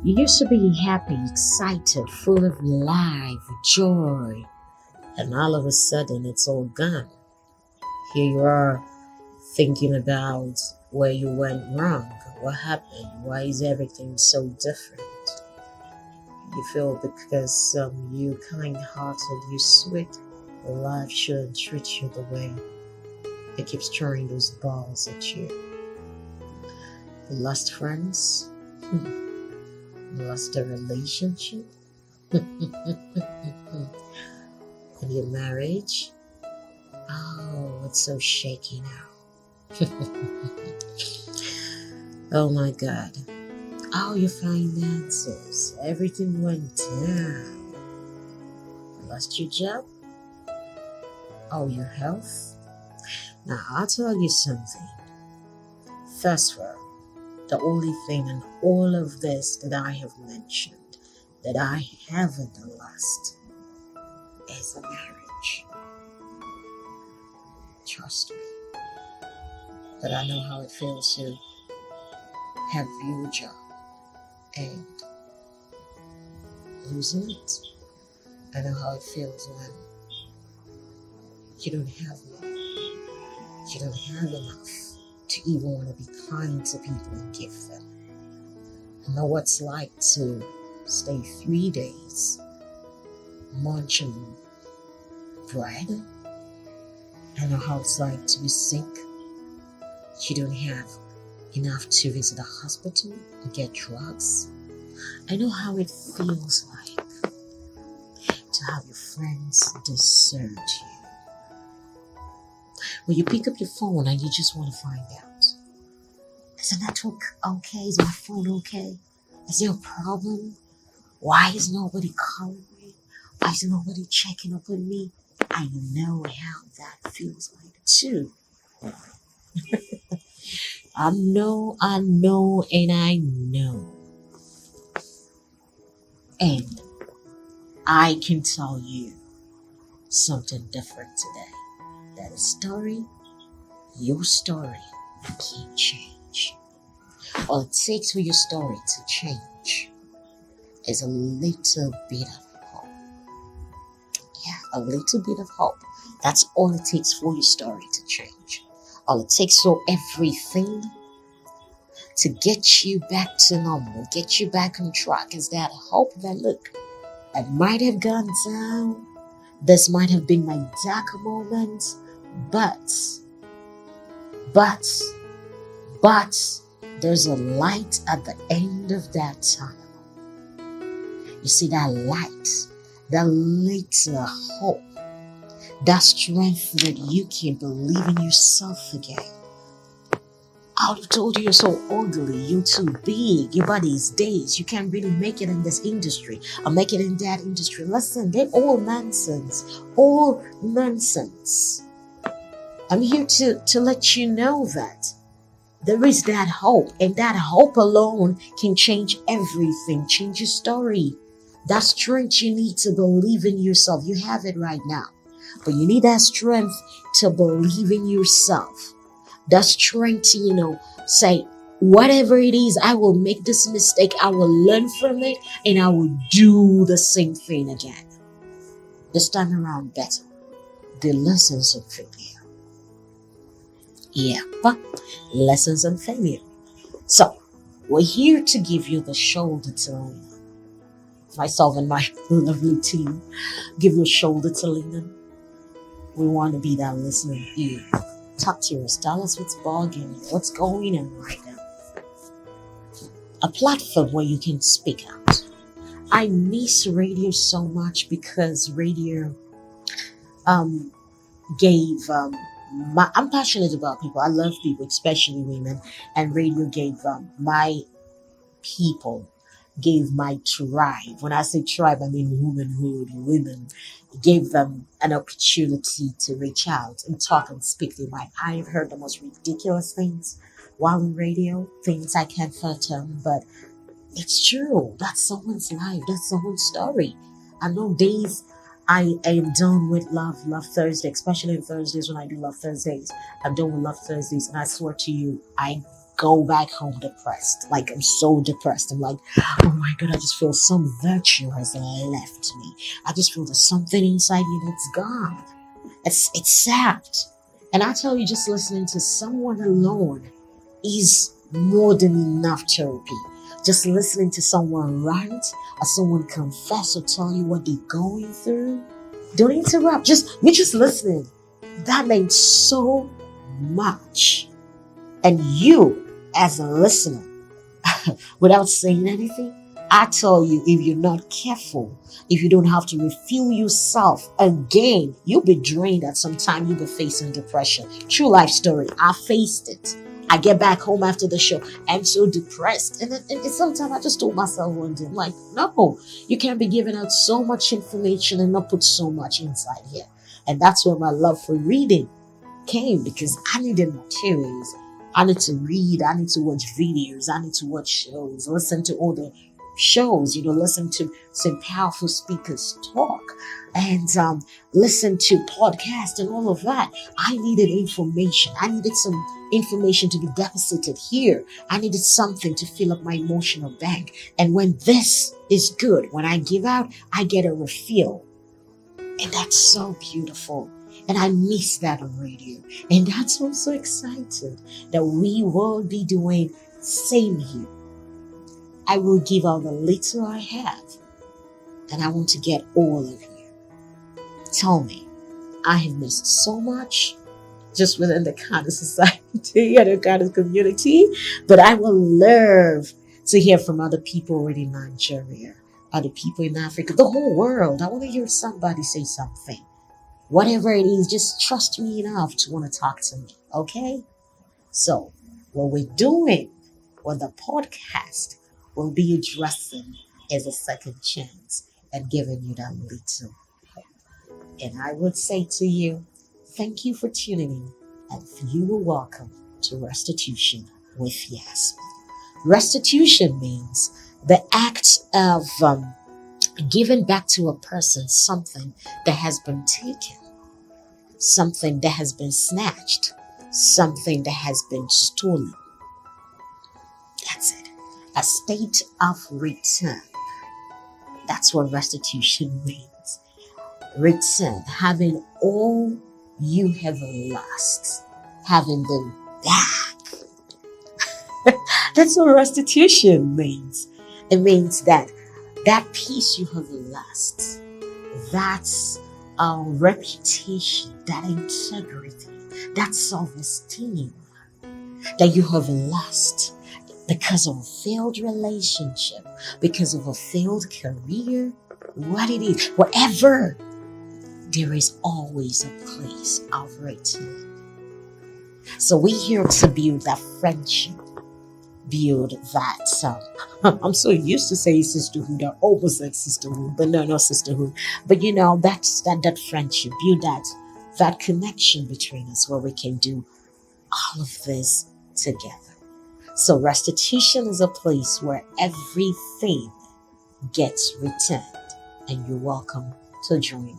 You used to be happy, excited, full of life, joy, and all of a sudden it's all gone. Here you are thinking about where you went wrong, what happened, why is everything so different? You feel because you kind-hearted, you sweet, life shouldn't treat you the way it keeps throwing those balls at you. You lost friends, you lost a relationship, and your marriage, oh, it's so shaky now. Oh my God. All your finances, everything went down. You lost your job, all your health. Now I'll tell you something. First of all, the only thing in all of this that I have mentioned that I haven't lost is a marriage. Trust me. But I know how it feels to have your job and losing it. I know how it feels when you don't have money. You don't have enough to even want to be kind to people and give them. I know what it's like to stay 3 days munching bread. I know how it's like to be sick. You don't have enough to visit a hospital and get drugs. I know how it feels like to have your friends desert you. When you pick up your phone and you just want to find out, is the network okay? Is my phone okay? Is there a problem? Why is nobody calling me? Why is nobody checking up on me? I know how that feels like too. I know, and I know. And I can tell you something different today. That story, your story, can change. All it takes for your story to change is a little bit of hope. Yeah, a little bit of hope. That's all it takes for your story to change. All it takes for everything to get you back to normal, get you back on track is that hope that, look, I might have gone down. This might have been my darker moment, but there's a light at the end of that tunnel. You see that light, that little hope, that strength that you can believe in yourself again. I would have told you you're so ugly, you're too big, your body is dazed, you can't really make it in this industry or make it in that industry. Listen, they're all nonsense. All nonsense. I'm here to let you know that there is that hope, and that hope alone can change everything, change your story. That strength you need to believe in yourself. You have it right now. But you need that strength to believe in yourself. That strength to, say, whatever it is, I will make this mistake, I will learn from it, and I will do the same thing again. This time around better. The lessons of failure. Yeah, lessons of failure. So, we're here to give you the shoulder to lean on. Myself and my lovely team give you a shoulder to lean on. We want to be that listening ear. Talk to us. Tell us what's bugging you, what's going on right now. A platform where you can speak out. I miss radio so much because radio gave I'm passionate about people. I love people, especially women, and radio gave my people, gave my tribe. When I say tribe, I mean womanhood, women. It gave them an opportunity to reach out and talk and speak their mind. I have heard the most ridiculous things while on radio, things I can't fathom, but it's true. That's someone's life. That's someone's story. I know days I am done with Love Thursday, especially on Thursdays when I do Love Thursdays. I'm done with Love Thursdays, and I swear to you, I go back home depressed. Like, I'm so depressed. I'm like, oh my God, I just feel some virtue has left me. I just feel there's something inside me that's gone. It's sapped. And I tell you, just listening to someone alone is more than enough therapy. Just listening to someone rant or someone confess or tell you what they're going through. Don't interrupt. You're just listening. That means so much. And you, as a listener, without saying anything, I tell you, if you're not careful, if you don't have to refuel yourself again, you'll be drained at some time. You'll be facing depression. True life story. I faced it. I get back home after the show. I'm so depressed. And sometimes I just told myself one day, I'm like, no, you can't be giving out so much information and not put so much inside here. And that's where my love for reading came, because I needed materials. I need to read. I need to watch videos. I need to watch shows, listen to all the shows, listen to some powerful speakers talk, and listen to podcasts and all of that. I needed information. I needed some information to be deposited here. I needed something to fill up my emotional bank. And when this is good, when I give out, I get a refill. And that's so beautiful. And I miss that on radio. And that's why I'm so excited that we will be doing same here. I will give out the little I have. And I want to get all of you. Tell me, I have missed so much just within the kind of society and the kind of community. But I will love to hear from other people already in Nigeria, other people in Africa, the whole world. I want to hear somebody say something. Whatever it is, just trust me enough to want to talk to me, okay? So, what we're doing on the podcast will be addressing as a second chance and giving you that little hope. And I would say to you, thank you for tuning in, and you are welcome to Restitution with Yasmin. Restitution means the act of giving back to a person something that has been taken, something that has been snatched, something that has been stolen. That's it. A state of return. That's what restitution means. Return, having all you have lost, having them back. That's what restitution means. It means that peace you have lost, that's reputation, that integrity, that self-esteem that you have lost because of a failed relationship, because of a failed career, what it is, whatever, there is always a place of return. So we're here to build that friendship, build that, I'm so used to saying sisterhood, I almost said sisterhood, but no sisterhood. But that's that friendship, build that connection between us where we can do all of this together. So restitution is a place where everything gets returned, and you're welcome to join me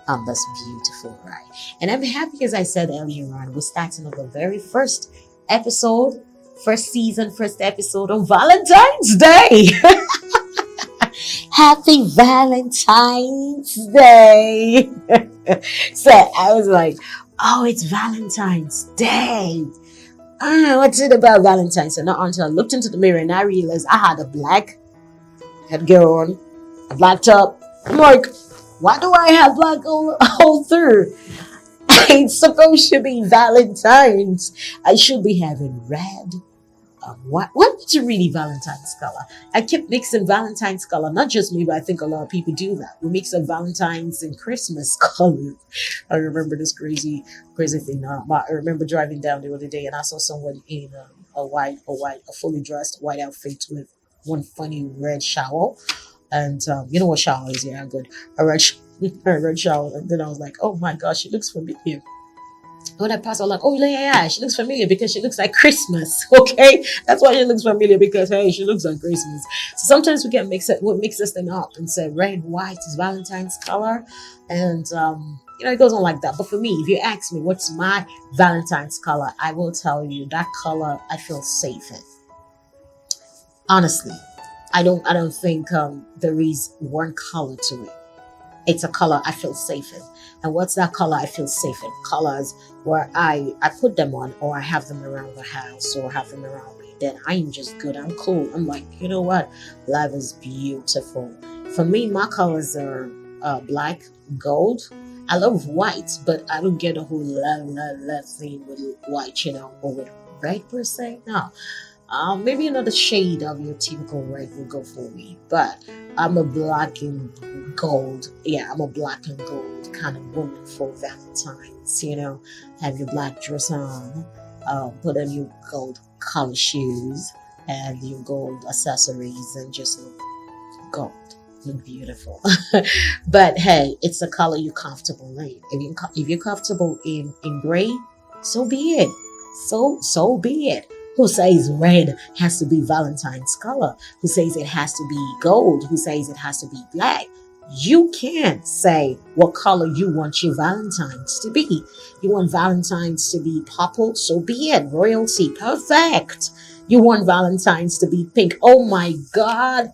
on this beautiful ride. And I'm happy, as I said earlier on, we're starting on the very first episode, first season, first episode on Valentine's Day. Happy Valentine's Day. So I was like, oh, it's Valentine's Day. What's it about Valentine's? So not until I looked into the mirror and I realized I had a black headgear on, a black top. I'm like, why do I have black all through? It's supposed to be Valentine's. I should be having red. What is really Valentine's color? I kept mixing Valentine's color. Not just me, but I think a lot of people do that. We mix up Valentine's and Christmas color. I remember this crazy thing. I remember driving down the other day and I saw someone in a fully dressed white outfit with one funny red shower. And you know what shower is? Yeah, good. A red shower. And then I was like, oh my gosh, she looks familiar. When I passed, I was like, oh yeah, she looks familiar because she looks like Christmas. Okay, that's why she looks familiar, because hey, she looks like Christmas. So sometimes we mix this thing up and say red, white is Valentine's color, and it goes on like that. But for me, if you ask me what's my Valentine's color, I will tell you that color I feel safe in. Honestly, I don't think there is one color to it. It's a color I feel safe in. And what's that color I feel safe in? Colors where I put them on, or I have them around the house, or have them around me. Then I'm just good. I'm cool. I'm like, you know what? Life is beautiful. For me, my colors are black, gold. I love white, but I don't get a whole love thing with white, or with red per se. No. Maybe another shade of your typical red will go for me, but I'm a black and gold. Yeah, I'm a black and gold kind of woman for Valentine's. Have your black dress on, put on your gold color shoes and your gold accessories, and just look gold. Look beautiful. But hey, it's the color you're comfortable in. If you're comfortable in gray, so be it. So be it. Who says red has to be Valentine's color? Who says it has to be gold? Who says it has to be black? You can't say what color you want your Valentine's to be. You want Valentine's to be purple? So be it. Royalty. Perfect. You want Valentine's to be pink? Oh my God.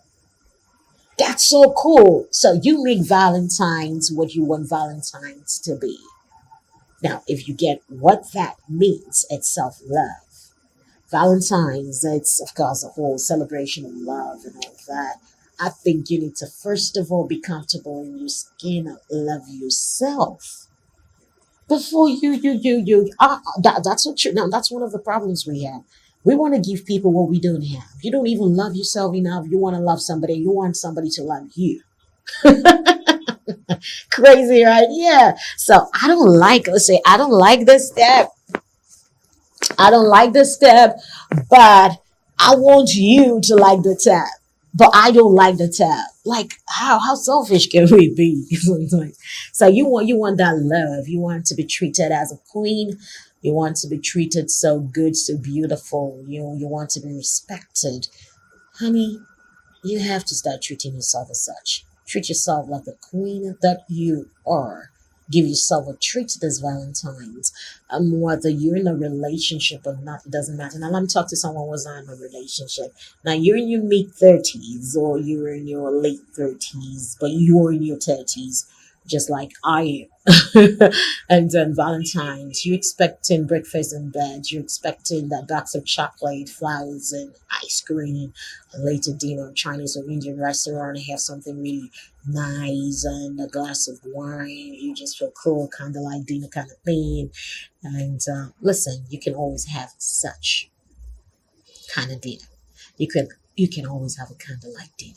That's so cool. So you make Valentine's what you want Valentine's to be. Now, if you get what that means, it's self-love. Valentine's, it's of course a whole celebration of love and all that. I think you need to first of all be comfortable in your skin and love yourself before that's so true. Now that's one of the problems we have. We want to give people what we don't have. You don't even love yourself enough. You want to love somebody. You want somebody to love you. Crazy, right? Yeah. So I don't like this step. I don't like this step, but I want you to like the tab. But I don't like the tab. Like how selfish can we be? So you want that love. You want to be treated as a queen. You want to be treated so good, so beautiful. You want to be respected. Honey, you have to start treating yourself as such. Treat yourself like the queen that you are. Give yourself a treat this Valentine's. Whether you're in a relationship or not, it doesn't matter. Now, let me talk to someone who's not in a relationship. Now, you're in your mid-30s or you're in your late 30s, but you're in your 30s, just like I am. And then Valentine's, you're expecting breakfast in bed. You're expecting that box of chocolate, flowers, and ice cream. And later dinner, Chinese or Indian restaurant, have something really nice and a glass of wine. You just feel cool, candlelight dinner kind of thing. And listen, you can always have such kind of dinner. You can always have a candlelight dinner.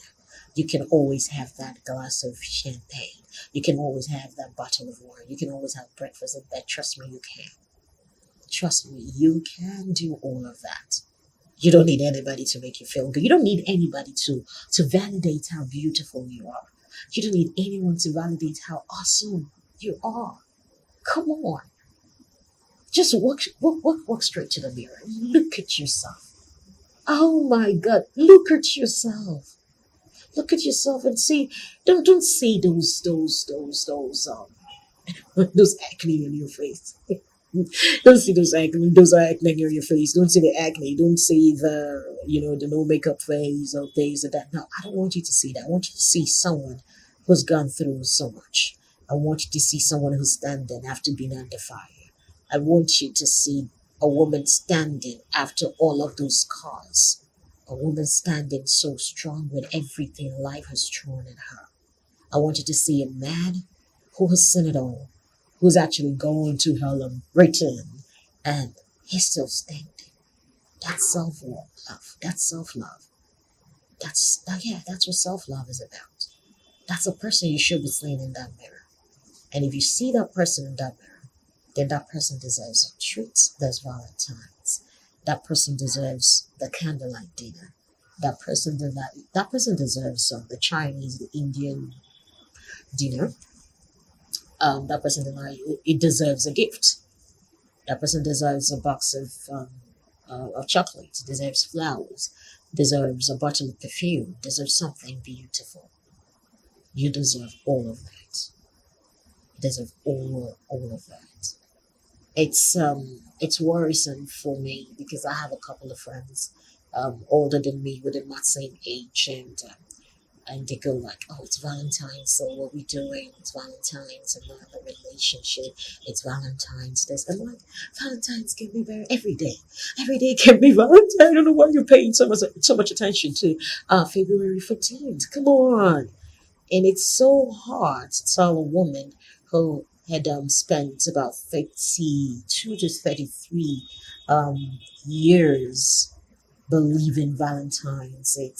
You can always have that glass of champagne. You can always have that bottle of wine. You can always have breakfast in bed. Trust me, you can. Trust me, you can do all of that. You don't need anybody to make you feel good. You don't need anybody to validate how beautiful you are. You don't need anyone to validate how awesome you are. Come on. Just walk straight to the mirror. Look at yourself. Oh my God. Look at yourself. Look at yourself and see. Don't see those acne on your face. Don't see those acne on your face. Don't see the acne. Don't see the no makeup phase or things like that. No, I don't want you to see that. I want you to see someone who's gone through so much. I want you to see someone who's standing after being under fire. I want you to see a woman standing after all of those scars. A woman standing so strong with everything life has thrown at her. I want you to see a man who has seen it all, who's actually gone to hell and written, and he's still standing. That's self-love. That's self-love. That's what self-love is about. That's a person you should be seeing in that mirror. And if you see that person in that mirror, then that person deserves a treat. There's Valentine's. That person deserves the candlelight dinner. That person deserves the Chinese, the Indian dinner. That person deserves a gift. That person deserves a box of chocolate. Deserves flowers. Deserves a bottle of perfume. Deserves something beautiful. You deserve all of that. deserve all of that. It's worrisome for me because I have a couple of friends older than me within my same age, and they go like, "Oh, it's Valentine's, so what we doing? It's Valentine's, and we're in a relationship. It's Valentine's this." I'm like, Valentine's can be very every day. Every day can be Valentine. I don't know why you're paying so much attention to February 15th. Come on. And it's so hard to tell a woman who had spent about 32 to 33 years believing Valentine's. It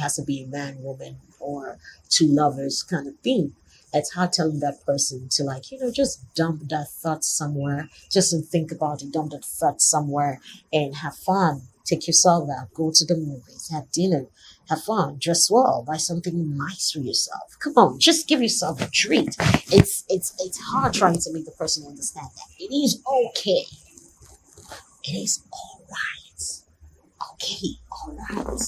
has to be a man, woman, or two lovers kind of thing. It's hard telling that person to, like, just dump that thought somewhere, just to think about it, dump that thought somewhere and have fun. Take yourself out, go to the movies, have dinner, have fun, dress well, buy something nice for yourself. Come on, just give yourself a treat. It's hard trying to make the person understand that it is okay. It is all right. Okay, all right.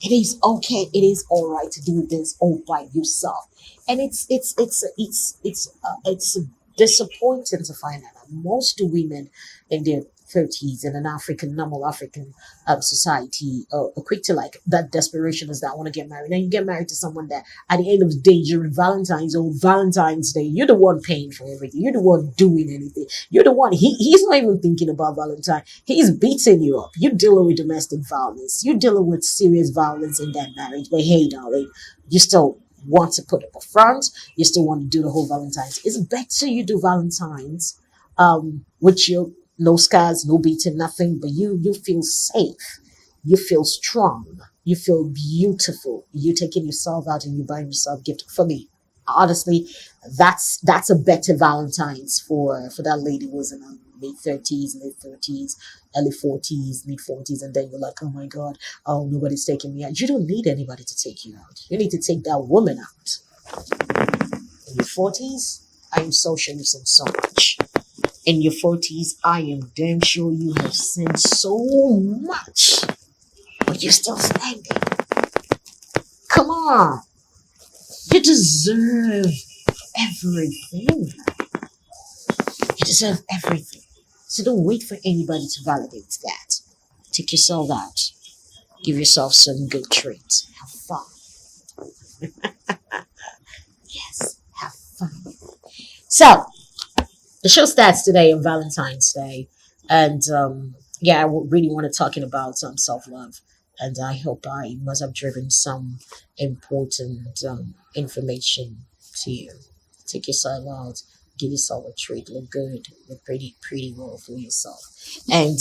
It is okay. It is all right to do this all by yourself. And it's disappointing to find out that most women in their 30s in an normal African society are quick to, like, that desperation is that I want to get married. And you get married to someone that at the end of the day, during Valentine's Day, you're the one paying for everything. You're the one doing anything. You're the one, he's not even thinking about Valentine. He's beating you up. You're dealing with domestic violence. You're dealing with serious violence in that marriage. But hey, darling, you still want to put up a front. You still want to do the whole Valentine's. It's better you do Valentine's with your no scars, no beating, nothing, but you feel safe, you feel strong, you feel beautiful. You taking yourself out and you buying yourself gift. For me, honestly, that's a better Valentine's for that lady who was in her late 30s, early 40s, mid 40s, and then you're like, oh my God, oh, nobody's taking me out. You don't need anybody to take you out. You need to take that woman out. In your 40s, I am so sure you've seen so much. In your 40s, I am damn sure you have seen so much, but you're still standing. Come on. You deserve everything. You deserve everything. So don't wait for anybody to validate that. Take yourself out. Give yourself some good treats. Have fun. Yes, have fun. So, the show starts today on Valentine's Day, and I really want to talking about self-love, and I hope I must have driven some important information to you. Take yourself out, give yourself a treat, look good, look pretty well for yourself, and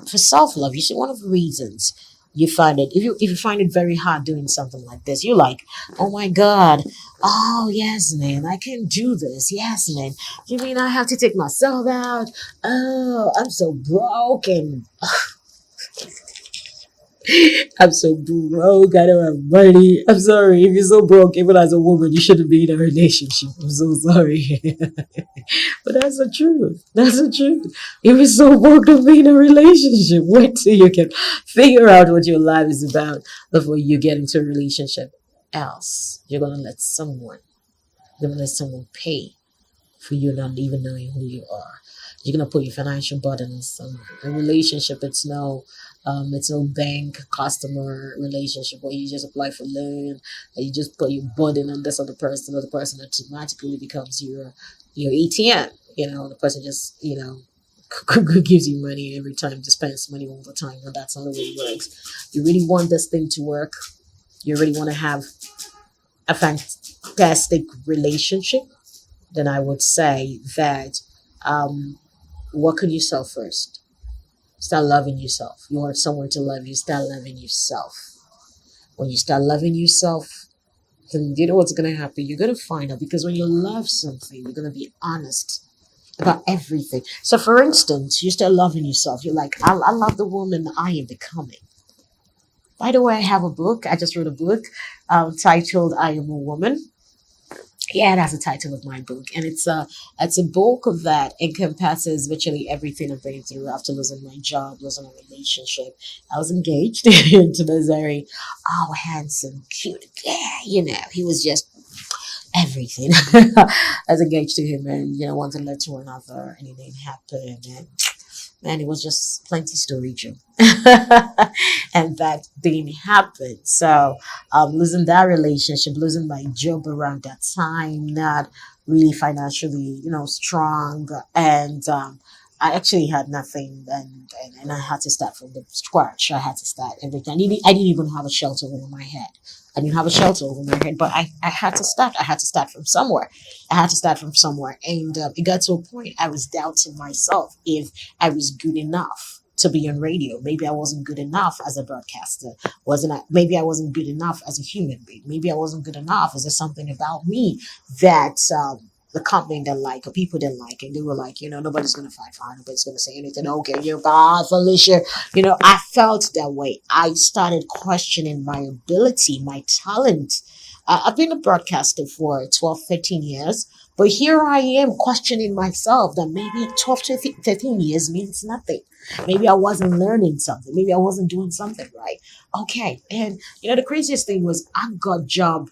for self-love, you see, one of the reasons you find it, if you find it very hard doing something like this, you're like, oh my God, oh yes, man, I can do this. Yes, man. You mean I have to take myself out? Oh, I'm so broken. I'm so broke. I don't have money. I'm sorry. If you're so broke, even as a woman, you shouldn't be in a relationship. I'm so sorry. But that's the truth. That's the truth. If you're so broke, don't be in a relationship. Wait till you can figure out what your life is about before you get into a relationship. Else, you're gonna let someone pay for you not even knowing who you are. You're gonna put your financial burden on someone. A relationship, it's no bank customer relationship where you just apply for loan and you just put your burden on this other person, or the person automatically becomes your ATM. The person just gives you money every time, dispense money all the time, and that's not the way it works. You really want this thing to work. You really want to have a fantastic relationship, then I would say that work on yourself first. Start loving yourself. You want someone to love you, start loving yourself. When you start loving yourself, then you know what's going to happen. You're going to find out, because when you love something, you're going to be honest about everything. So for instance, you start loving yourself. You're like, I love the woman I am becoming. By the way, I have a book. I just wrote a book titled I Am a Woman. Yeah, that's the title of my book. And it's a book that encompasses virtually everything I've been through after losing my job, losing a relationship. I was engaged to this very handsome, cute guy. He was just everything. I was engaged to him, and one thing led to another, and it didn't happen. And man, it was just plenty story, Joe. And that didn't happen. So losing that relationship, losing my job around that time, not really financially, strong, and I actually had nothing, and I had to start from the scratch. I had to start everything. I didn't even have a shelter over my head. I didn't have a shelter over my head, but I had to start. I had to start from somewhere. And it got to a point I was doubting myself if I was good enough to be on radio. Maybe I wasn't good enough as a broadcaster. Maybe I wasn't good enough as a human being. Maybe I wasn't good enough. Is there something about me that the company didn't like, or people didn't like, and they were like, nobody's gonna fight for her, nobody's gonna say anything. Okay, you're bad, Felicia. I felt that way. I started questioning my ability, my talent. I've been a broadcaster for 12, 13 years, but here I am questioning myself that maybe 12 to 13 years means nothing. Maybe I wasn't learning something. Maybe I wasn't doing something right. Okay, and the craziest thing was I got job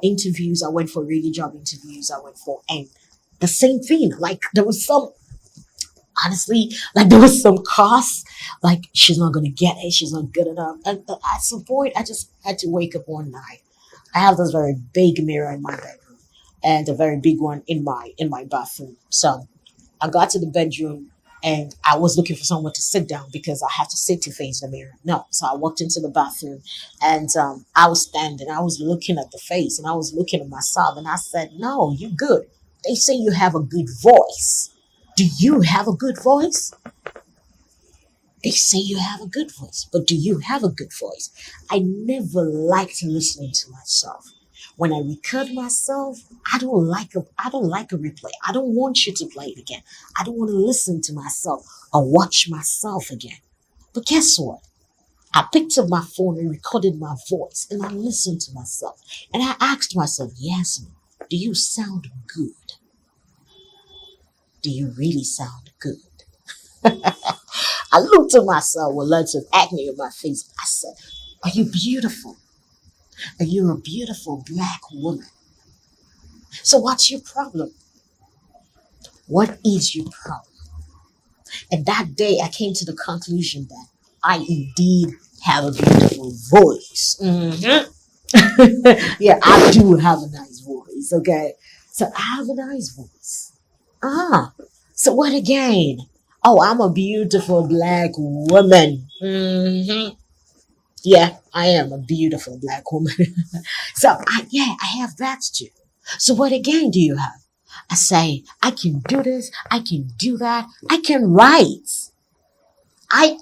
interviews. I went for radio job interviews. And the same thing. Like there was some cost. Like she's not gonna get it. She's not good enough. And at some point, I just had to wake up one night. I have this very big mirror in my bedroom, and a very big one in my bathroom. So I got to the bedroom, and I was looking for someone to sit down because I have to sit to face the mirror. No, so I walked into the bathroom, and I was standing. I was looking at the face, and I was looking at myself, and I said, "No, you're good. They say you have a good voice. Do you have a good voice? They say you have a good voice, but do you have a good voice?" I never liked listening to myself. When I record myself, I don't like a replay. I don't want you to play it again. I don't want to listen to myself or watch myself again. But guess what? I picked up my phone and recorded my voice, and I listened to myself. And I asked myself, Yasmin, do you sound good? Do you really sound good? I looked at myself with lots of acne on my face. I said, are you beautiful? Are you a beautiful black woman? So what's your problem? What is your problem? And that day I came to the conclusion that I indeed have a beautiful voice. Yeah, I do have a nice voice, okay? So I have a nice voice. So what again? Oh, I'm a beautiful black woman. Yeah, I am a beautiful black woman. So I have that too. So what again do you have? I say, I can do this, I can do that, I can write. I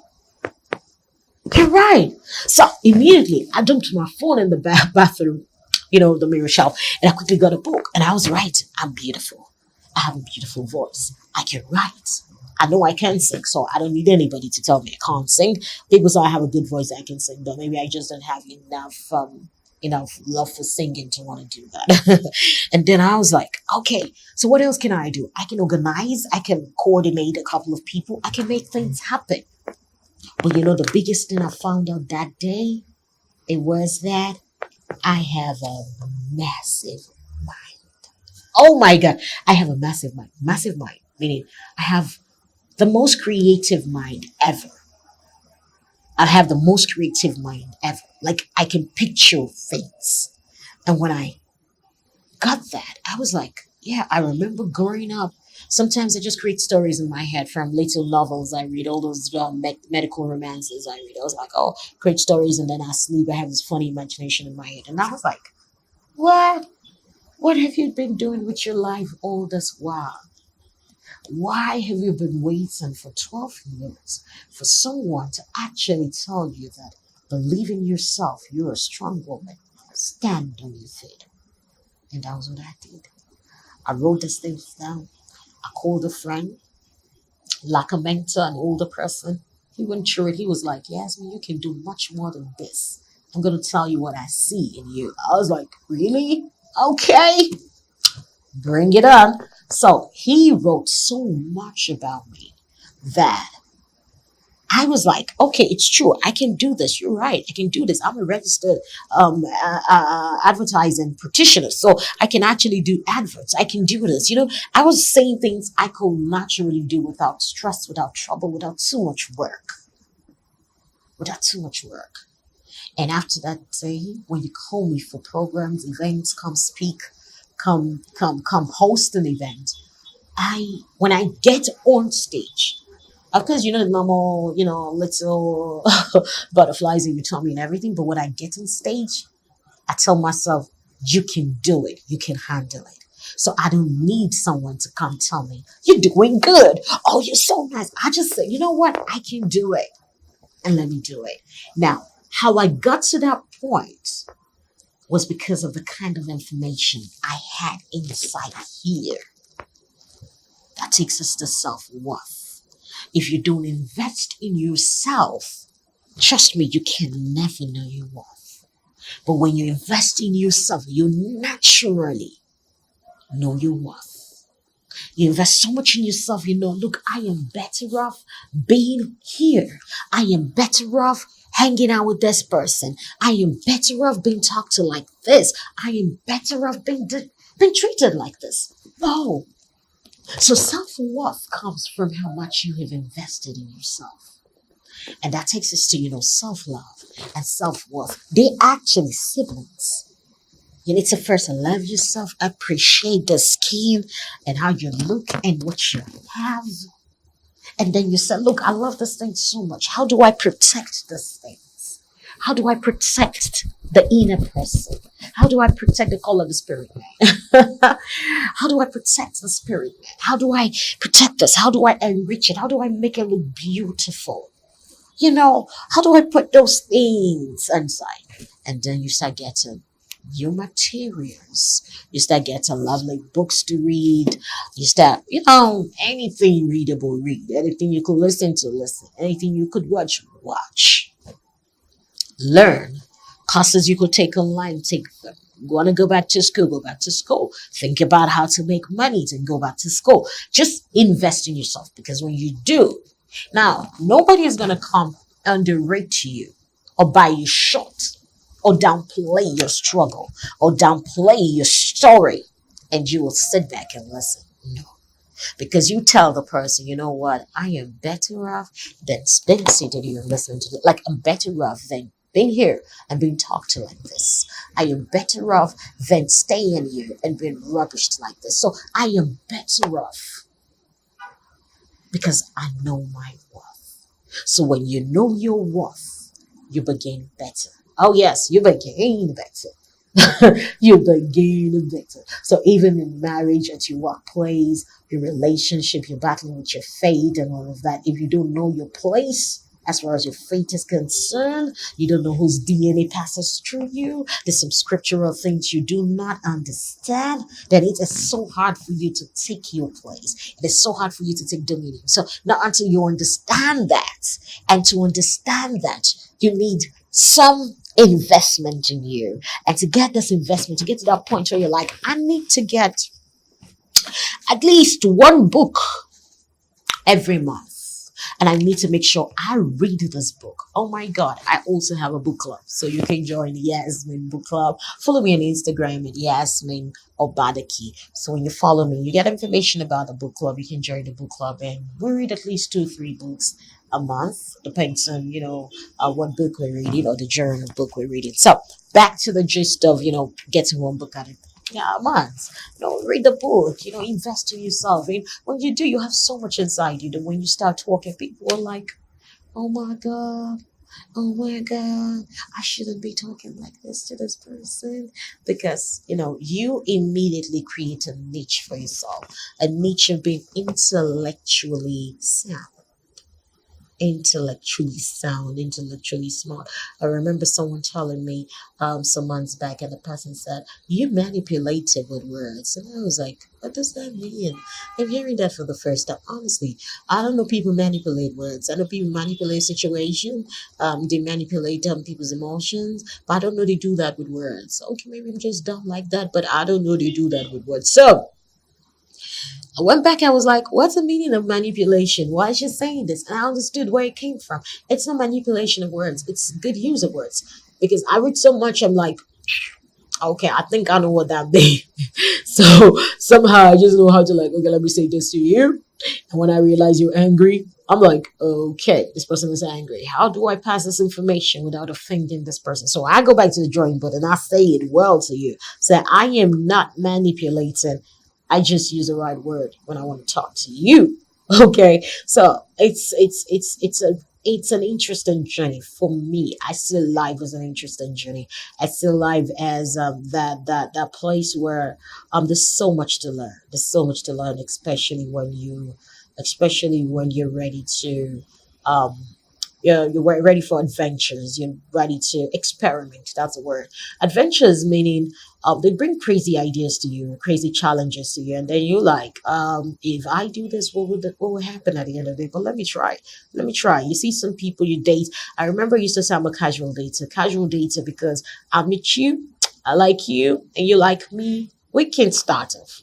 can write. So immediately I dumped my phone in the bathroom, the mirror shelf, and I quickly got a book, and I was writing. I'm beautiful. I have a beautiful voice. I can write. I know I can sing, so I don't need anybody to tell me I can't sing. People say I have a good voice, I can sing, but maybe I just don't have enough love for singing to want to do that. And then I was like, okay, so what else can I do? I can organize, I can coordinate a couple of people, I can make things happen. But the biggest thing I found out that day, it was that I have a massive mind. Oh my God, I have a massive mind. Massive mind, meaning I have the most creative mind ever. I have the most creative mind ever. Like I can picture things. And when I got that, I was like, yeah, I remember growing up. Sometimes I just create stories in my head from little novels I read, all those medical romances I read. I was like, oh, create stories, and then I sleep. I have this funny imagination in my head. And I was like, what? What have you been doing with your life all this while? Why have you been waiting for 12 years for someone to actually tell you that believe in yourself, you're a strong woman, stand on your feet? And that was what I did. I wrote these things down. I called a friend, like a mentor, an older person. He went through it. He was like, Yasmin, you can do much more than this. I'm going to tell you what I see in you. I was like, really? Okay. Bring it on. So he wrote so much about me that I was like, okay, it's true. I can do this. You're right. I can do this. I'm a registered advertising practitioner. So I can actually do adverts. I can do this. I was saying things I could naturally do without stress, without trouble, without too much work. Without too much work. And after that day, when you call me for programs, events, come speak, come host an event, when I get on stage, of course, the normal, little butterflies in your tummy and everything. But when I get on stage, I tell myself, you can do it. You can handle it. So I don't need someone to come tell me, you're doing good. Oh, you're so nice. I just say, you know what? I can do it. And let me do it. Now, how I got to that point was because of the kind of information I had inside here. That takes us to self-worth. If you don't invest in yourself, trust me, you can never know your worth. But when you invest in yourself, you naturally know your worth. You invest so much in yourself, look, I am better off being here. I am better off hanging out with this person. I am better off being talked to like this. I am better off being treated like this. No. So self-worth comes from how much you have invested in yourself. And that takes us to, self-love and self-worth. They're actually siblings. You need to first love yourself, appreciate the skin and how you look and what you have. And then you say, look, I love this thing so much. How do I protect this thing? How do I protect the inner person? How do I protect the call of the spirit? How do I protect the spirit? How do I protect this? How do I enrich it? How do I make it look beautiful? How do I put those things inside? And then you start getting your materials. You start getting lovely books to read. You start, anything readable, read. Anything you could listen to, listen. Anything you could watch, watch. Learn. Courses you could take online, take them. Want to go back to school, go back to school. Think about how to make money, then go back to school. Just invest in yourself, because when you do, now, nobody is going to come underrate you or buy you short or downplay your struggle or downplay your story, and you will sit back and listen. No. Because you tell the person, you know what, I am better off than sitting here and listening to it. Like, I'm better off than being here and being talked to like this. I am better off than staying here and being rubbished like this. So I am better off because I know my worth. So when you know your worth, you begin better. Oh yes, you begin better. You begin better. So even in marriage, at your workplace, your relationship, you're battling with your faith and all of that. If you don't know your place, as far as your faith is concerned, you don't know whose DNA passes through you. There's some scriptural things you do not understand. Then it is so hard for you to take your place. It is so hard for you to take dominion. So not until you understand that, and to understand that, you need some investment in you. And to get this investment, to get to that point where you're like, I need to get at least one book every month. And I need to make sure I read this book. Oh my God, I also have a book club. So you can join the YASMIN book club. Follow me on Instagram at YASMIN Obadaki. So when you follow me, you get information about the book club. You can join the book club, and we read at least 2-3 books a month. Depends on, what book we're reading or the genre of book we're reading. So back to the gist of, getting one book at a months. Read the book, invest in yourself. And when you do, you have so much inside you that when you start talking, people are like, oh my God, I shouldn't be talking like this to this person. Because, you immediately create a niche for yourself, a niche of being intellectually sound. Intellectually smart. I remember someone telling me some months back, and the person said, you manipulated with words. And I was like, what does that mean? I'm hearing that for the first time. Honestly, I don't know people manipulate words. I know people manipulate situations. They manipulate people's emotions, but I don't know they do that with words. Okay, maybe I'm just dumb like that, but I don't know they do that with words. So I went back, I was like, what's the meaning of manipulation? Why is she saying this? And I understood where it came from. It's not manipulation of words, it's good use of words. Because I read so much, I'm like, okay, I think I know what that means. So somehow I just know how to like, okay, let me say this to you. And when I realize you're angry, I'm like, okay, this person is angry. How do I pass this information without offending this person? So I go back to the drawing board and I say it well to you. So I am not manipulating. I just use the right word when I want to talk to you. Okay. So it's an interesting journey for me. I see life as an interesting journey. I see life as that place where there's so much to learn. There's so much to learn, especially when you're ready to um you're ready for adventures. You're ready to experiment. That's the word. Adventures meaning they bring crazy ideas to you, crazy challenges to you, and then you like, if I do this, what will happen at the end of the day? But let me try. Let me try. You see, some people you date. I remember I used to say I'm a casual dater because I meet you, I like you, and you like me. We can start off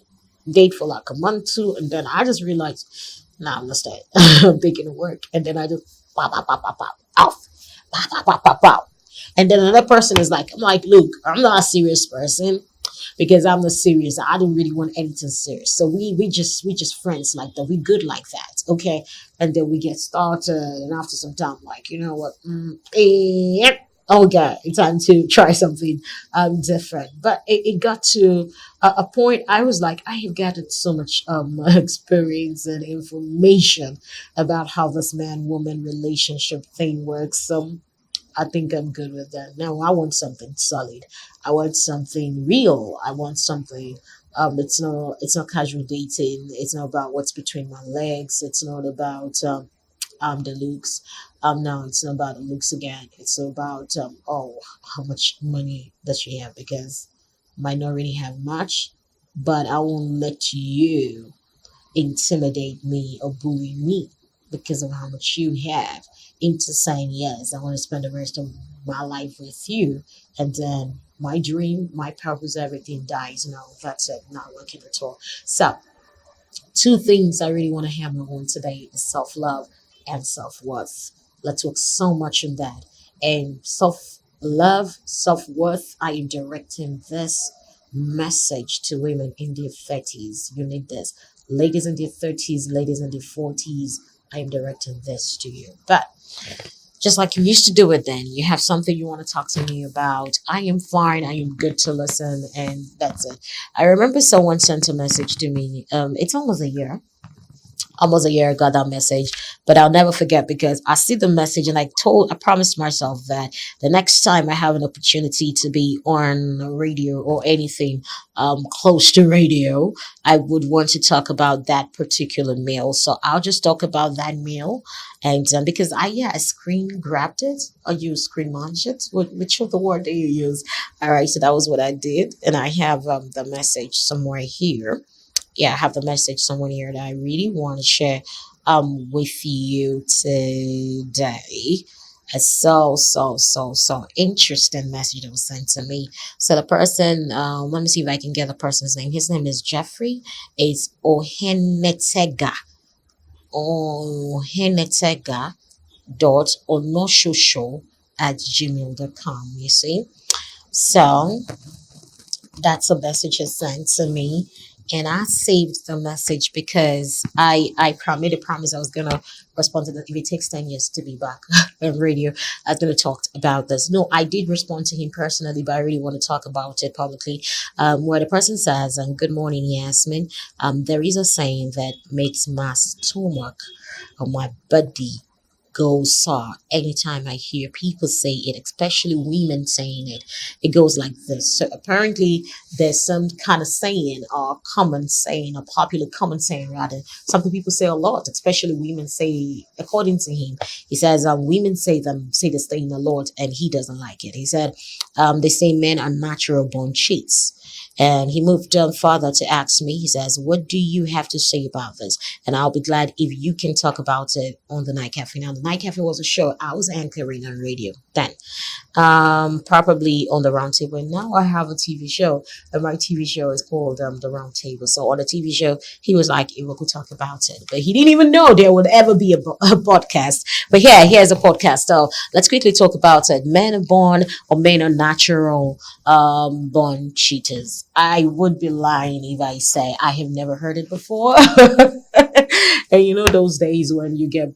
date for like a month, two, and then I just realized, nah, I'm not staying. I'm taking to work, and then I just pop, pop, pop, pop, pop, off, pop, pop, pop, pop, pop. And then another person is like, I'm like, look, I'm not a serious person because I'm not serious. I don't really want anything serious. So we just friends like that. We good like that, okay? And then we get started, and after some time, like, you know what? Okay, it's time to try something different. But it got to a point I was like, I have gathered so much experience and information about how this man woman relationship thing works. So I think I'm good with that. Now I want something solid. I want something real. I want something. It's not casual dating. It's not about what's between my legs. It's not about the looks. No, it's not about the looks again. It's about how much money does she have? Because might not really have much, but I won't let you intimidate me or bully me because of how much you have into saying yes, I want to spend the rest of my life with you, and then my dream, my purpose, everything dies. No, that's it, not working at all. So two things I really want to hammer on today is self-love and self-worth. Let's work so much on that. And self-love, self-worth, I am directing this message to women in their 30s. You need this. Ladies in their 30s, ladies in their 40s, I am directing this to you. But just like you used to do it then, you have something you want to talk to me about. I am fine. I am good to listen. And that's it. I remember someone sent a message to me. It's almost a year I got that message, but I'll never forget because I see the message and I promised myself that the next time I have an opportunity to be on radio or anything close to radio, I would want to talk about that particular meal. So I'll just talk about that meal, and because I screen grabbed it, or you screen munched it, which of the word do you use? All right, so that was what I did, and I have the message somewhere here. Yeah, I have the message somewhere here that I really want to share with you today. A so interesting message that was sent to me. So the person, let me see if I can get the person's name. His name is Jeffrey. It's Ohenetega dot onoshosho at gmail.com. You see? So that's a message he sent to me, and I saved the message because I made a promise I was gonna respond to that. If it takes 10 years to be back on radio, I was gonna talk about this. No, I did respond to him personally, but I really want to talk about it publicly. Where the person says, "Good morning, Yasmin. There is a saying that makes my stomach or my body goes sour anytime I hear people say it, especially women saying it. It goes like this." So apparently there's some kind of saying or common saying, or popular common saying rather, something people say a lot, especially women say, according to him. He says women say this thing a lot and he doesn't like it. He said they say men are natural born cheats. And he moved further to ask me, he says, "What do you have to say about this? And I'll be glad if you can talk about it on the Night Cafe." Now, the Night Cafe was a show I was anchoring on radio then. probably on the round table. And now I have a TV show, and my TV show is called the round table. So on the TV show, he was like, we could talk about it, but he didn't even know there would ever be a podcast. But yeah, here's a podcast. So let's quickly talk about it. Men are born, or men are natural born cheaters. I would be lying if I say I have never heard it before. And you know those days when you get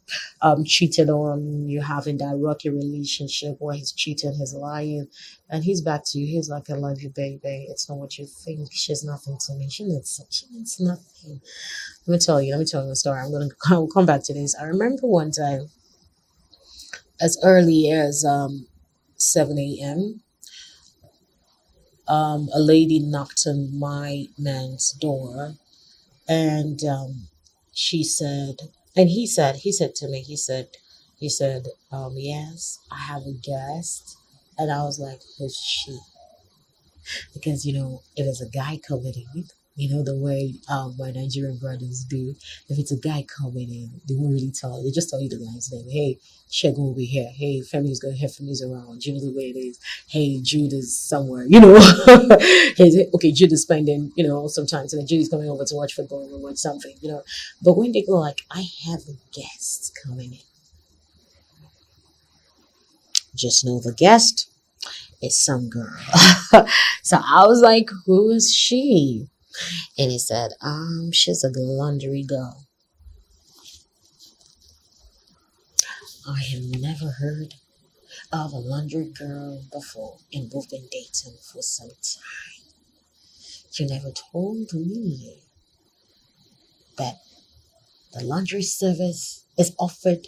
cheated on, you're having that rocky relationship where he's cheating, he's lying, and he's back to you. He's like, I love you, baby. It's not what you think. She's nothing to me. She needs nothing. Let me tell you a story. I'm gonna come back to this. I remember one time, as early as 7 a.m. A lady knocked on my man's door, and she said, and he said to me, he said, yes, I have a guest. And I was like, who's she? Because, you know, if it's a guy coming in, you know, the way my Nigerian brothers do, if it's a guy coming in, they won't really tell you. They just tell you the guy's name. Hey, Shegun will be here. Hey, Femi's going here. Femi's around. Jude the way it is. Hey, Jude is somewhere, you know. Okay, Jude is spending, you know, sometimes, and then Jude is coming over to watch football or watch something, you know. But when they go like, I have a guest coming in, just know the guest is some girl. So I was like, who is she? And he said, she's a laundry girl. I have never heard of a laundry girl before, and we've been dating for some time. You never told me that the laundry service is offered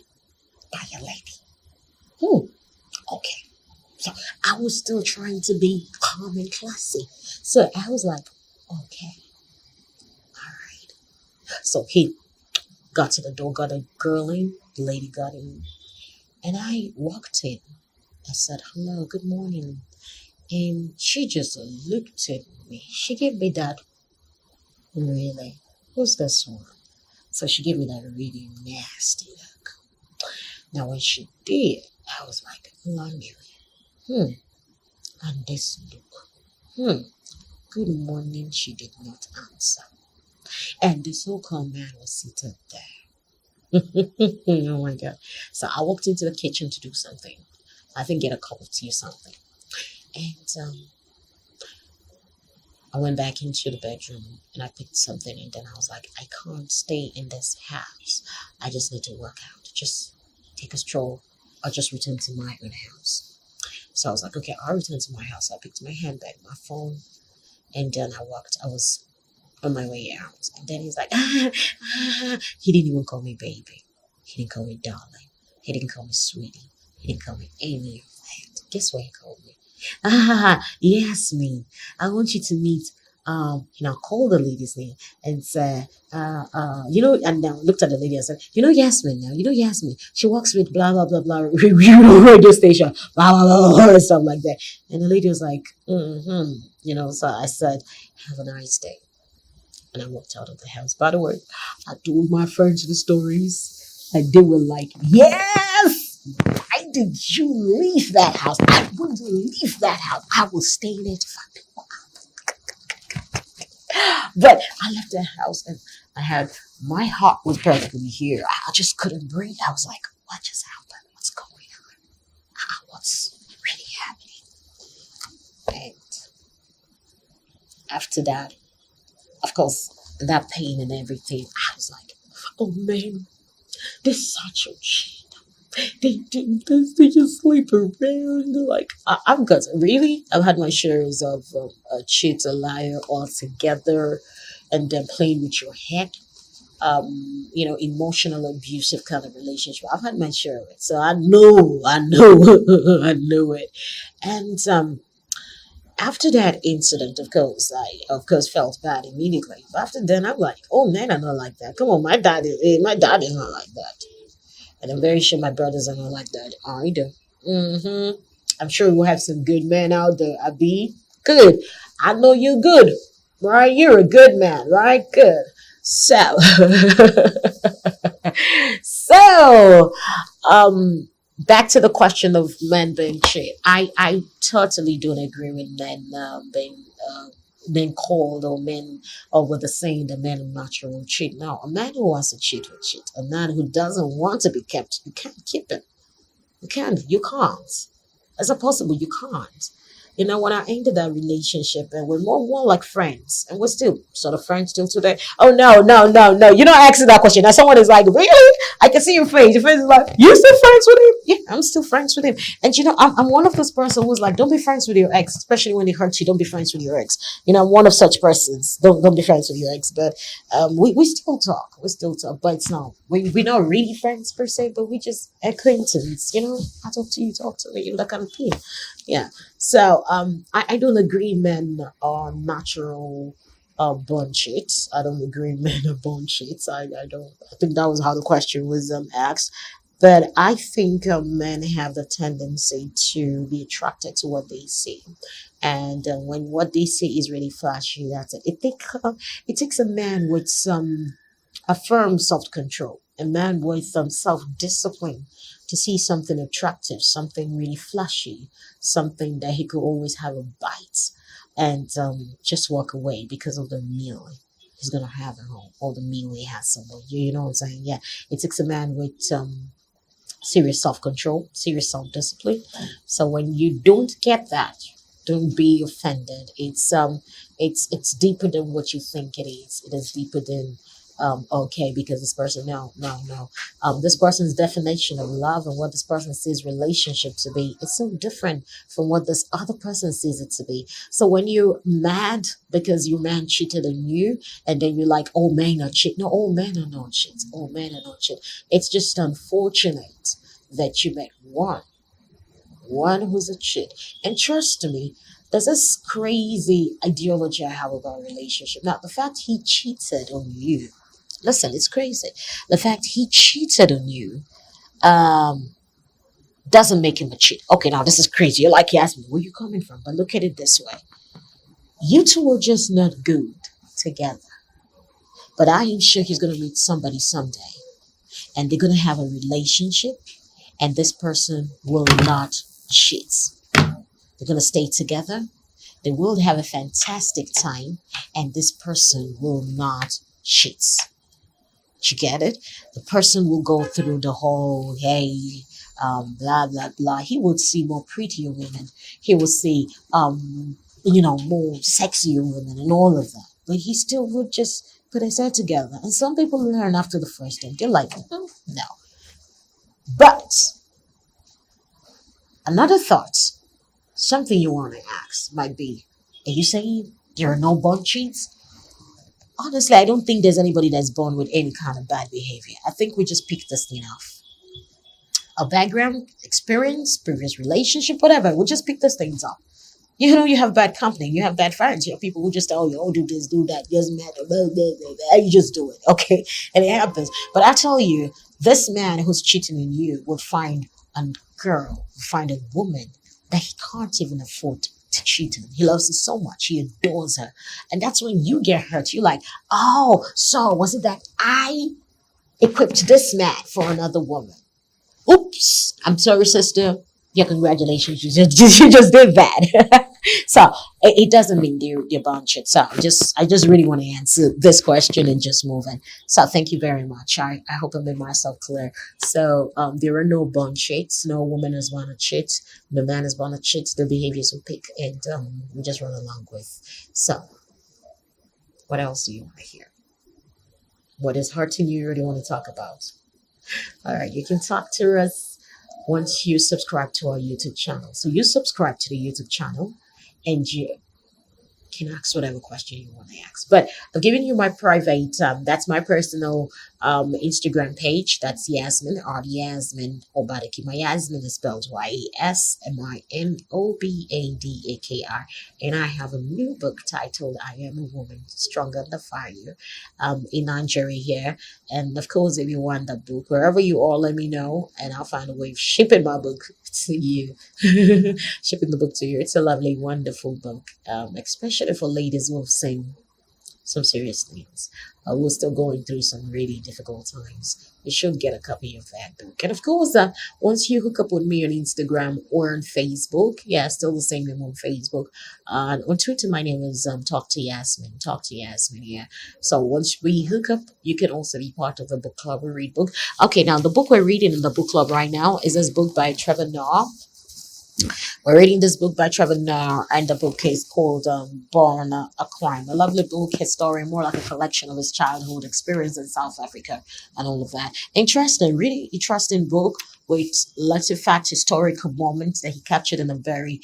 by a lady. Okay. So I was still trying to be calm and classy. So I was like, okay. All right. So he got to the door, got a girl in, the lady got in, and I walked in. I said, hello, good morning. And she just looked at me. She gave me that, really? Who's this one? So she gave me that really nasty look. Now when she did, I was like, laundry. And this look. Good morning, she did not answer. And the so-called man was seated there. Oh my God. So I walked into the kitchen to do something. I think get a cup of tea or something. And I went back into the bedroom and I picked something, and then I was like, I can't stay in this house. I just need to work out. Just take a stroll. I'll just return to my own house. So I was like, okay, I'll return to my house. I picked my handbag, my phone, and then I walked. I was on my way out. And then he's like, He didn't even call me baby. He didn't call me darling. He didn't call me sweetie. He didn't call me any of that. Guess what he called me? Yasmin, I want you to meet, call the lady's name and say, and then looked at the lady and said, Yasmin now, Yasmin, she works with blah, blah, blah, blah, radio station, blah, blah, blah, blah, and stuff like that. And the lady was like, so I said, have a nice day. And I walked out of the house. By the way, I told my friends the stories, and they were like, yes! Why did you leave that house? I wouldn't leave that house. I will stay in it. But I left the house and my heart was perfectly here. I just couldn't breathe. I was like, what just happened? What's going on? What's really happening? And after that, of course, that pain and everything, I was like, oh man, this is such a cheat. They do this, they just sleep around. Like, I've got, really? I've had my shares of a cheat, a liar all together, and then playing with your head. Emotional abusive kind of relationship. I've had my share of it. So I know, I know it. And after that incident, of course, I felt bad immediately. But after then, I'm like, oh man, I'm not like that. Come on, my dad is not like that. And I'm very sure my brothers are not like that either. I'm sure we'll have some good men out there. Abi, good. I know you're good, right? You're a good man, right? Good. So, back to the question of men being cheat. I totally don't agree with men being called, or men, or with the saying that men are natural cheat. No, a man who wants to cheat will cheat. A man who doesn't want to be kept, you can't keep him. You can't. You can't. Is it possible? You can't. You know, when I ended that relationship, and we're more like friends, and we're still sort of friends till today. Oh no, no, no, no! You're not asking that question. Now someone is like, really? I can see your face. Your face is like, you still friends with him? Yeah, I'm still friends with him. And you know, I'm one of those person who's like, don't be friends with your ex, especially when they hurt you. Don't be friends with your ex. You know, I'm one of such persons. Don't be friends with your ex. But we still talk. We still talk, but it's not. We're not really friends per se, but we just acquaintance. You know, I talk to you, talk to me, you know, that kind of thing. Yeah. So I don't agree men are natural born cheats. I don't agree men are born cheats. I don't. I think that was how the question was asked. But I think men have the tendency to be attracted to what they see, and when what they see is really flashy, that's it. It takes a man with some a firm self-control, a man with some self-discipline to see something attractive, something really flashy, something that he could always have a bite and just walk away because of the meal he's gonna have at home, or the meal he has somewhere. You know what I'm saying? Yeah, it takes a man with serious self-control, serious self-discipline. So when you don't get that, don't be offended. It's deeper than what you think it is. It is deeper than okay, because this person, no. This person's definition of love and what this person sees relationship to be, it's so different from what this other person sees it to be. So when you're mad because your man cheated on you, and then you're like, oh, men are cheat. No, all men are not cheat. All men are not cheat. It's just unfortunate that you met one who's a cheat. And trust me, there's this crazy ideology I have about relationship. Now, the fact he cheated on you, listen, it's crazy. The fact he cheated on you doesn't make him a cheat. Okay, now this is crazy. You're like, Yasmin, where you coming from? But look at it this way. You two are just not good together. But I am sure he's going to meet somebody someday. And they're going to have a relationship. And this person will not cheat. They're going to stay together. They will have a fantastic time. And this person will not cheat. You get it? The person will go through the whole, hey, blah, blah, blah. He would see more prettier women. He would see, more sexier women and all of that. But he still would just put his head together. And some people learn after the first date. They're like, no. But another thought, something you want to ask might be, are you saying there are no born cheats? Honestly, I don't think there's anybody that's born with any kind of bad behavior. I think we just pick this thing off. A background, experience, previous relationship, whatever. We just pick these things up. You know, you have bad company, you have bad friends, you have people who just tell you, oh, do this, do that, doesn't matter, blah, blah, blah, blah. You just do it, okay? And it happens. But I tell you, this man who's cheating on you will find a girl, find a woman that he can't even afford to cheat on. He loves her so much. He adores her. And that's when you get hurt. You're like, oh, so was it that I equipped this man for another woman? Oops. I'm sorry, sister. Yeah, congratulations. You just did that. So it doesn't mean they're born shit. So I just really want to answer this question and just move on. So thank you very much. I hope I made myself clear. So there are no born cheats. No woman is born a cheat. No man is born a cheat. The behaviors we pick and we just run along with. So what else do you want to hear? What is hurting you really want to talk about? All right, you can talk to us once you subscribe to our YouTube channel. So you subscribe to the YouTube channel and you can ask whatever question you want to ask. But I've given you my private, that's my personal Instagram page. That's Yasmin, or Yasmin Obadaki. My Yasmin is spelled YASMINOBADAKR. And I have a new book titled I Am a Woman, Stronger Than Fire, in Nigeria here. And of course, if you want that book, wherever you are, let me know. And I'll find a way of shipping my book to you. Shipping the book to you. It's a lovely, wonderful book, especially for ladies who have seen some serious things. We're still going through some really difficult times. You should get a copy of that book. And of course, once you hook up with me on Instagram or on Facebook, yeah, still the same name on Facebook. On Twitter, my name is Talk to Yasmin. Talk to Yasmin, yeah. So once we hook up, you can also be part of the book club. We read book. Okay, now the book we're reading in the book club right now is this book by Trevor Noah. We're reading this book by Trevor Noah, and the book is called Born a Crime. A lovely book, his story, more like a collection of his childhood experience in South Africa and all of that. Interesting, really interesting book with lots of fact historical moments that he captured in a very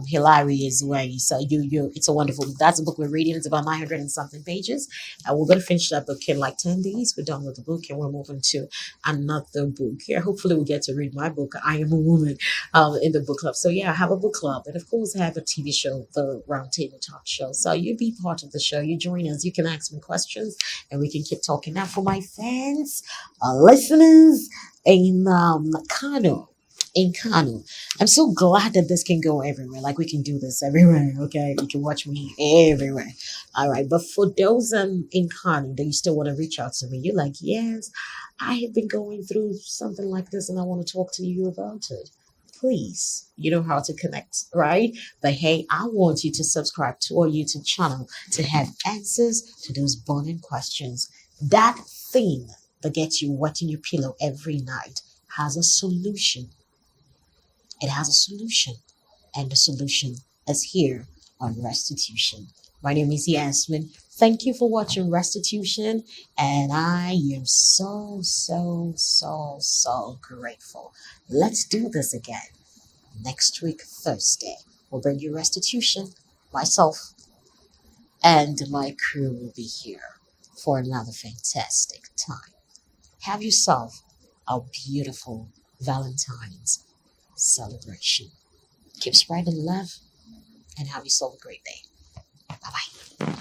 hilarious way. So it's a wonderful book. That's the book we're reading. It's about 900 and something pages, and we're going to finish that book in like 10 days. We're done with the book, and we're moving to another book. Yeah, hopefully we'll get to read my book, I Am a Woman, in the book club. So yeah, I have a book club, and of course I have a TV show, the Roundtable Talk Show. So you be part of the show. You join us. You can ask me questions, and we can keep talking. Now, for my fans, listeners in Kano. In Kano, I'm so glad that this can go everywhere. Like, we can do this everywhere. Okay, you can watch me everywhere. All right, but for those in Kano that you still want to reach out to me, you're like, yes, I have been going through something like this, and I want to talk to you about it. Please, you know how to connect, right? But hey, I want you to subscribe to our YouTube channel to have answers to those burning questions. That thing that gets you wet in your pillow every night has a solution. It has a solution, and the solution is here on Restitution. My name is Yasmin. Thank you for watching Restitution, and I am so, so, so, so grateful. Let's do this again. Next week, Thursday, we'll bring you Restitution. Myself and my crew will be here for another fantastic time. Have yourself a beautiful Valentine's celebration. Keep spreading love, and have yourself a great day. Bye-bye.